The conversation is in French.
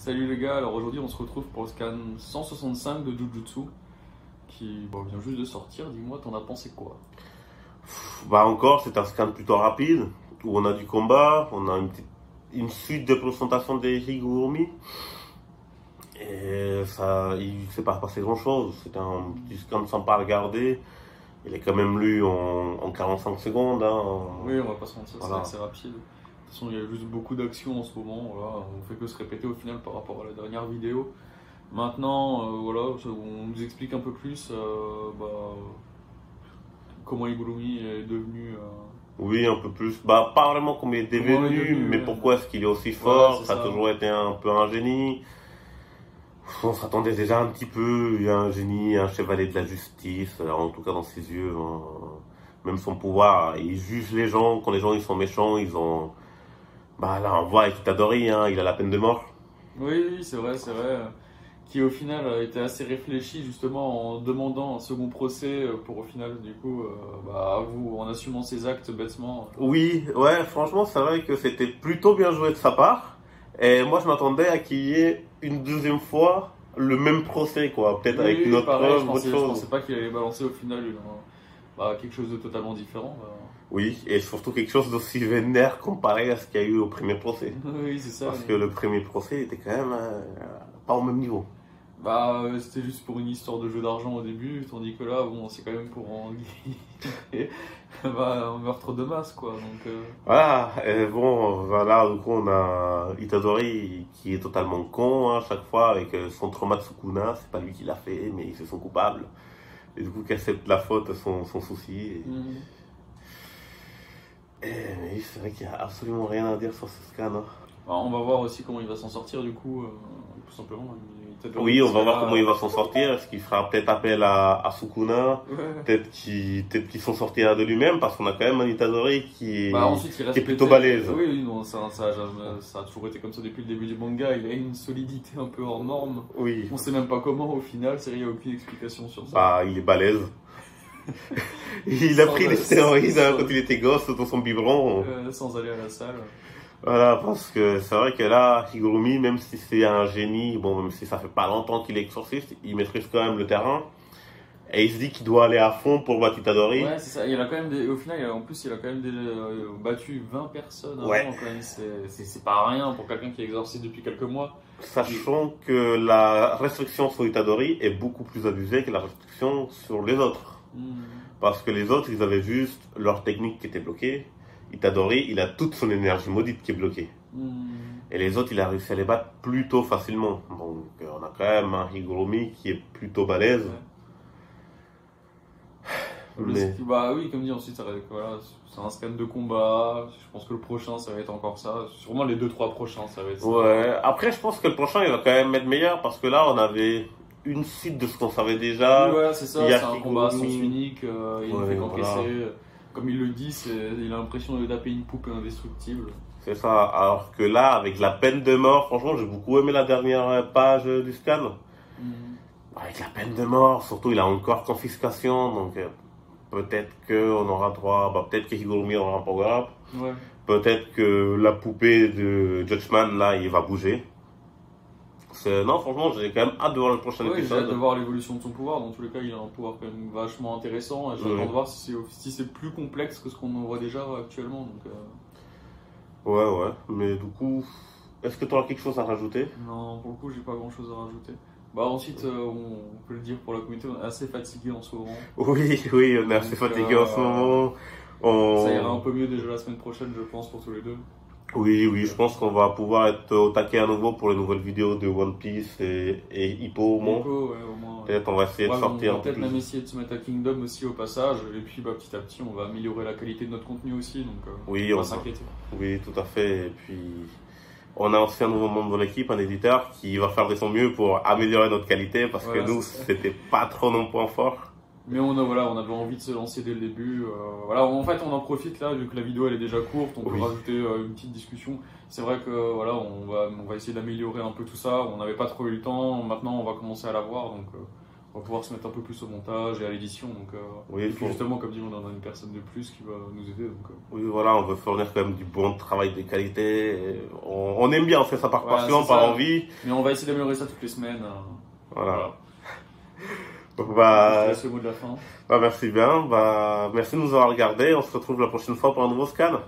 Salut les gars, alors aujourd'hui on se retrouve pour le scan 165 de Jujutsu qui vient juste de sortir. Dis-moi, t'en as pensé quoi? Bah encore, c'est un scan plutôt rapide, où on a du combat, on a une suite de présentation des Higurumi, et ça, il s'est pas passé grand chose, c'est un petit scan sympa à regarder, il est quand même lu en 45 secondes. Hein. Oui, on va pas se mentir, Voilà. c'est rapide. De toute façon, il y a juste beaucoup d'actions en ce moment, voilà. On fait que se répéter au final par rapport à la dernière vidéo. Maintenant, voilà, on nous explique un peu plus comment Higurumi est devenu. Oui, un peu plus, bah pas vraiment comme il est Comment il est devenu, devenu, mais ouais. pourquoi est-ce qu'il est aussi Voilà, fort, c'est ça a ça. toujours été un peu un génie. On s'attendait déjà un petit peu, il y a un génie, un chevalier de la justice, en tout cas dans ses yeux. Hein. Même son pouvoir, il juge les gens, quand les gens ils sont méchants, ils ont... Bah là on voit avec Itadori, hein, il a la peine de mort. Oui, oui, c'est vrai, c'est vrai. Qui au final a été assez réfléchi justement en demandant un second procès pour au final du coup avouer en assumant ses actes bêtement. Oui, ouais, franchement c'est vrai que c'était plutôt bien joué de sa part. Et moi je m'attendais à qu'il y ait une deuxième fois le même procès, quoi. Peut-être Oui, avec une oui, autre pareil, preuve, autre je chose. pensais pas qu'il allait balancer au final quelque chose de totalement différent. Oui, et surtout quelque chose d'aussi vénère comparé à ce qu'il y a eu au premier procès. Oui, c'est ça. Parce que le premier procès était quand même pas au même niveau. C'était juste pour une histoire de jeu d'argent au début, tandis que là, bon, c'est quand même pour un meurtre de masse, quoi. Donc, Voilà, et bon, voilà, du coup, on a Itadori qui est totalement con, hein, chaque fois, avec son trauma de Sukuna, c'est pas lui qui l'a fait, mais ils se sont coupables. Et du coup, qui accepte la faute, son souci. mhm. Mais c'est vrai qu'il y a absolument rien à dire sur ce scan. Hein. On va voir aussi comment il va s'en sortir, du coup, tout simplement. Oui, on va voir comment il va va. s'en sortir. Est-ce qu'il fera peut-être appel à Sukuna? Ouais. Peut-être qu'il s'en sortira de lui-même, parce qu'on a quand même un Itadori Ensuite, il reste qui est plutôt pété. balèze. Oui, oui, non, ça a toujours été comme ça depuis le début du manga. Il a une solidité un peu hors norme. Oui, On sait même pas comment au final, il n'y a aucune explication sur ça. bah, il est balèze. Il a Sans- pris des stéroïdes hein, sans- quand il était gosse dans son biberon. sans aller à la salle. Voilà, parce que c'est vrai que là, Higurumi, même si c'est un génie, bon, même si ça fait pas longtemps qu'il est exorciste, il maîtrise quand même le terrain. Et il se dit qu'il doit aller à fond pour battre Itadori. Ouais, c'est ça. Il a quand même au final, en plus, il a quand même battu 20 personnes avant. Ouais. Quand même. C'est pas rien pour quelqu'un qui est exorciste depuis quelques mois. Sachant que la restriction sur Itadori est beaucoup plus abusée que la restriction sur les autres. Parce que les autres, ils avaient juste leur technique qui était bloquée. Itadori, il a toute son énergie maudite qui est bloquée. Et les autres, il a réussi à les battre plutôt facilement. Donc, on a quand même un Higurumi qui est plutôt balèze. Ouais. Mais... Oui, comme dit, ensuite, voilà, c'est un scan de combat. Je pense que le prochain, ça va être encore ça. Sûrement les 2-3 prochains, ça va être ça. Ouais, après, je pense que le prochain, il va quand même être meilleur parce que là, on avait une suite de ce qu'on savait déjà. Ouais, c'est ça, Il y a c'est un Higurumi. combat à sens unique. Il ne Ouais, fait qu'encaisser. voilà. Comme il le dit, il a l'impression de taper une poupée indestructible. C'est ça. Alors que là, avec la peine de mort, franchement, j'ai beaucoup aimé la dernière page du scan. Avec la peine de mort, surtout, il a encore confiscation, donc peut-être qu'on aura droit, peut-être que Higurumi aura un power-up. Ouais. Peut-être que la poupée de Judgment, là, il va bouger. Non, franchement, j'ai quand même hâte de voir le prochain Ouais, j'ai épisode. hâte de voir l'évolution de son pouvoir. Dans tous les cas, il a un pouvoir quand même vachement intéressant. Et j'attends de voir si c'est plus complexe que ce qu'on en voit déjà actuellement. Donc, Ouais, mais du coup, est-ce que tu auras quelque chose à rajouter? non, pour le coup, j'ai pas grand chose à rajouter. Ensuite, on peut le dire pour la communauté, on est assez fatigué en ce moment. Oui, on est assez Donc, fatigué en ce moment. Ça ira un peu mieux déjà la semaine prochaine, je pense, pour tous les deux. Oui, je pense qu'on va pouvoir être au taquet à nouveau pour les nouvelles vidéos de One Piece et Hippo au moins. Hippo, ouais, au moins. Peut-être on va essayer de sortir On un va peu peut-être même plus. essayer de se mettre à Kingdom aussi au passage. Et puis petit à petit, on va améliorer la qualité de notre contenu aussi. Donc, Oui, on on va va. s'inquiéter. Oui, tout à fait. Et puis, on a aussi un nouveau membre de l'équipe, un éditeur, qui va faire de son mieux pour améliorer notre qualité parce Voilà, que nous, c'est ça. c'était pas trop nos points forts. Mais on avait envie de se lancer dès le début. En fait, on en profite là, vu que la vidéo elle est déjà courte, on peut Oui. rajouter une petite discussion. C'est vrai que voilà, on va essayer d'améliorer un peu tout ça. On n'avait pas trop eu le temps, maintenant on va commencer à l'avoir, donc On va pouvoir se mettre un peu plus au montage et à l'édition. Donc, oui, et puis justement, comme dit, on en a une personne de plus qui va nous aider. Donc, oui, voilà, on veut fournir quand même du bon travail de qualité. Et on aime bien, on fait ça par voilà, passion, par envie. Mais on va essayer d'améliorer ça toutes les semaines. Voilà. Donc, Je laisse le mot de la fin. merci bien. Merci de nous avoir regardé. On se retrouve la prochaine fois pour un nouveau scan.